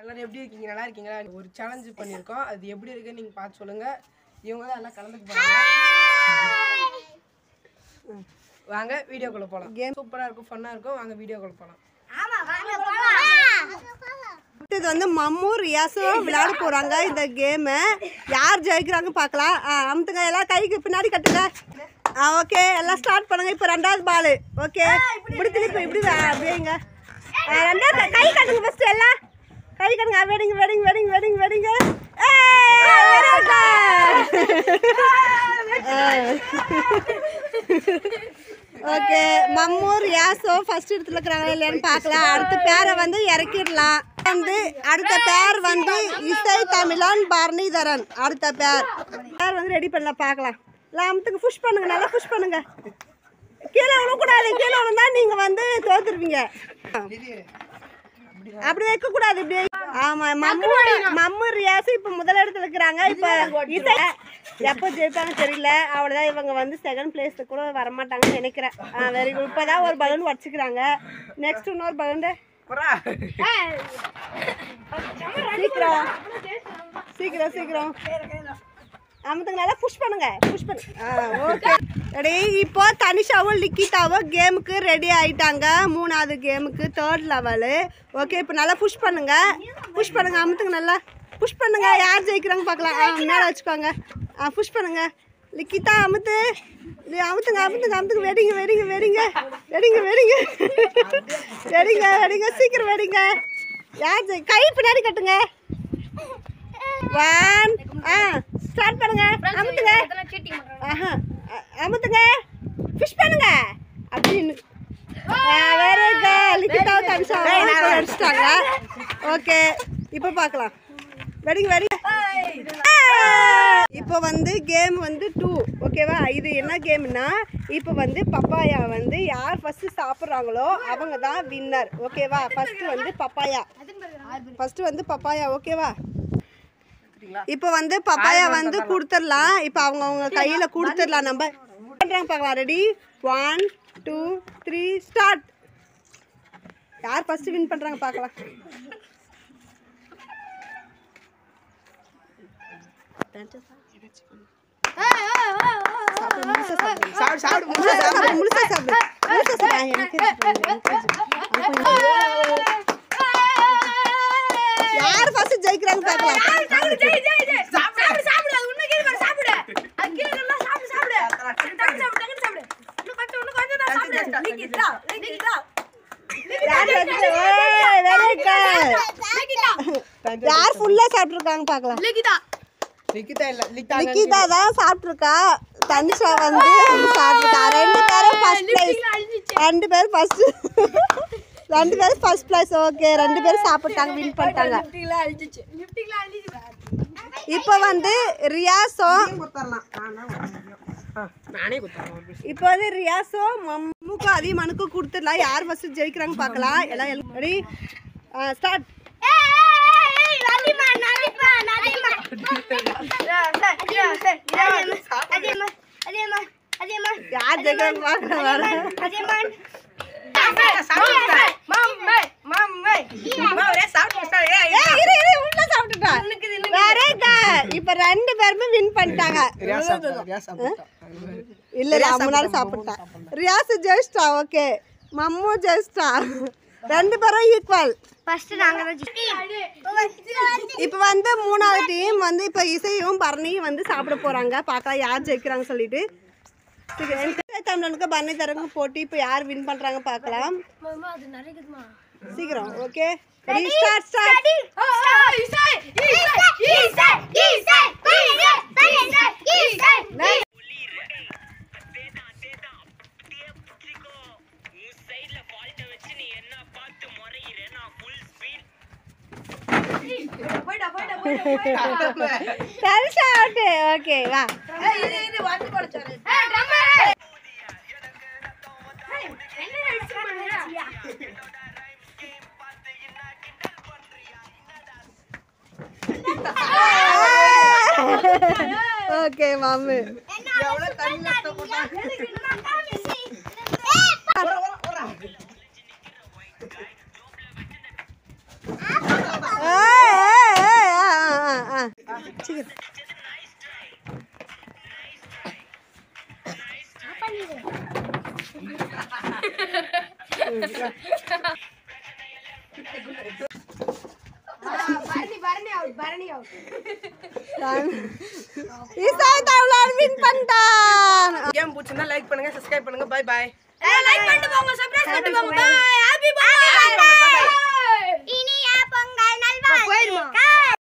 எல்லாரும் எப்படி இருக்கீங்க? நல்லா இருக்கீங்களா? ஒரு சேலஞ்சு பண்ணியிருக்கோம். அது எப்படி இருக்குன்னு நீங்கள் பார்த்து சொல்லுங்கள். இவங்க தான் எல்லாம் கலந்துக்க போகிறாங்க. வாங்க வீடியோக்குள்ளே போகலாம். கேம் சூப்பராக இருக்கும், ஃபன்னாக இருக்கும். வாங்க வீடியோக்குள்ளே போகலாம். இது வந்து மம்மு ரியாஸும் விளையாட போகிறாங்க. இந்த கேமை யார் ஜெயிக்கிறாங்க பார்க்கலாம். அமுத்துங்க, எல்லாம் கைக்கு பின்னாடி கட்டுங்க. ஓகே, எல்லாம் ஸ்டார்ட் பண்ணுங்க. இப்போ ரெண்டாவது பால். ஓகே, இப்படி திருப்பி இப்படி அப்படிங்க. ரெண்டாவது கை கட்டுங்க. ஃபஸ்ட்டு எல்லாம் கை கட்டுங்க. வெடிங்க வெடிங்க வெடிங்க வெடிங்க வெடிங்க. ஓகே, மம்மு ரியாஸோ ஃபர்ஸ்ட் இடத்துல இருக்கிறாங்க இல்லையான்னு பார்க்கலாம். அடுத்த பேரை வந்து இறக்கிடலாம். அடுத்த பேர் வந்து இசை தமிழன் பரணிதரன். அடுத்த பேர் வந்து ரெடி பண்ணலாம் பார்க்கலாம். அமுத்துக்கு புஷ் பண்ணுங்க, நல்லா புஷ் பண்ணுங்க. கீழே விழக்கூடாது. கீழே விழுந்தா நீங்க வந்து தோத்துருவீங்க. அப்படி வைக்க கூடாது. இப்படி ஆமா. மம்மு ரியாஸ் இப்ப முதல் இடத்துல இருக்கிறாங்க. இப்ப இசை எப்போ ஜெயிப்பாங்க தெரியல. அவ்வளவுதான். இவங்க வந்து செகண்ட் பிளேஸ் கூட வரமாட்டாங்கன்னு நினைக்கிறேன். Very good. இப்பதான் ஒரு பலூன் உடச்சுக்கிறாங்க. நெக்ஸ்ட் இன்னொரு பலூன். சீக்கிரம் சீக்கிரம் சீக்கிரம் அமுத்துங்க, நல்லா புஷ் பண்ணுங்க. புஷ் பண்ணு. Okay ready. இப்போ தனிஷாவும் லிக்கிதாவும் கேமுக்கு ரெடி ஆயிட்டாங்க. மூணாவது கேமுக்கு தேர்ட் லெவலு. ஓகே, இப்போ நல்லா புஷ் பண்ணுங்க. புஷ் பண்ணுங்க. அமுத்துங்க, நல்லா புஷ் பண்ணுங்க. யார் ஜெயிக்கிறாங்க பார்க்கலாம். மேலே வச்சுக்கோங்க. புஷ் பண்ணுங்க. லிக்கிதா அமுத்து. அமுத்துங்க அமுத்துங்க அமுத்துங்க. வெடிங்க வெடிங்க வெடிங்க வெடிங்க வெடிங்க வெடிங்க வெடிங்க. சீக்கிரம் வெடிங்க. யார் கை பின்னாடி கட்டுங்க. 1 ஸ்டார்ட் பண்ணுங்க. அமுத்துங்க. அமுத்துங்க. புஷ் பண்ணுங்க. அப்படின்னு வேற லிக்கிதாவை தனிஷாவை அடிச்சிட்டாங்க. ஓகே, இப்போ பார்க்கலாம். வெடிங்க வெடிங்க. இப்போ வந்து கேம் வந்து 2. ஓகேவா? இது என்ன கேம்னா, இப்போ வந்து பப்பாயா வந்து யார் ஃபர்ஸ்ட் சாப்பிட்றாங்களோ அவங்க தான் வின்னர். ஓகேவா? ஃபர்ஸ்ட் வந்து பப்பாயா. ஓகேவா? இப்போ வந்து பப்பாயா வந்து கொடுத்துடலாம். இப்போ அவங்க கையில் கொடுத்துடலாம். நம்ம பண்ணுறாங்க பார்க்கலாம். Ready 1 2 3 start. யார் ஃபர்ஸ்ட் வின் பண்ணுறாங்க பார்க்கலாம். யார் ஃபர்ஸ்ட் ஜெயிக்கிறாங்க பார்க்கலாம். யார் ஃபுல்லா சாப்பிட்டுருக்காங்க பார்க்கலாம். லிக்கிதா தான் சாப்பிட்டுருக்கா. தனிஷா வந்து சாப்பிட்டுருக்கா. ரெண்டு பேரும் ஃபர்ஸ்ட் பிளேஸ். ரெண்டு பேரும் ஃபர்ஸ்ட் பிளேஸ். ஓகே, ரெண்டு பேரும் சாப்பிட்டாங்க, வின் பண்ணிட்டாங்க. இப்போ வந்து ரியாஸும் இப்போ வந்து ரியாஸும் மம்முக்கும் அதிகமானுக்கும் கொடுத்துடலாம். யார் ஃபர்ஸ்ட் ஜெயிக்கிறாங்க பார்க்கலாம். எல்லாம் ரெடி ஸ்டார்ட். யார் ஜெயிக்கிறாங்க பார்க்கலாம். இப்ப ரெண்டு பேருமே வின் பண்ணிட்டாங்க. இல்ல முன்னாடி சாப்பிட்டா. ரியாஸ் ஜெயிச்சிட்டா. ஓகே, மம்மு ஜெயிச்சிட்டா. ரெண்டு பேரும் ஈக்குவல். இப்ப வந்து மூணாவது டீம் வந்து இப்ப இசையும் பரணியும் வந்து சாப்பிட போறாங்க. பார்க்கலாம் யார் ஜெயிக்கிறாங்க சொல்லிட்டு. தமிழனுக்கு பரணிதரனுக்கு போட்டி. இப்போ யார் வின் பண்றாங்க பார்க்கலாம். சீக்கிரம். Okay, ready start. ஓகே வா. ஓகே மாமு. எவ்வளவு தண்ணி நஷ்ட போட்டாங்க. சீக்கிரம் ஈசாய் தவளான் வின் பண்ணிட்டான். கேம் பிடிச்சிருந்தா லைக் பண்ணுங்க, சப்ஸ்கிரைப் பண்ணுங்க. Bye bye. லைக் பண்ணிட்டு போங்க, சப்ஸ்கிரைப் பண்ணிட்டு போங்க. பை. Happy birthday.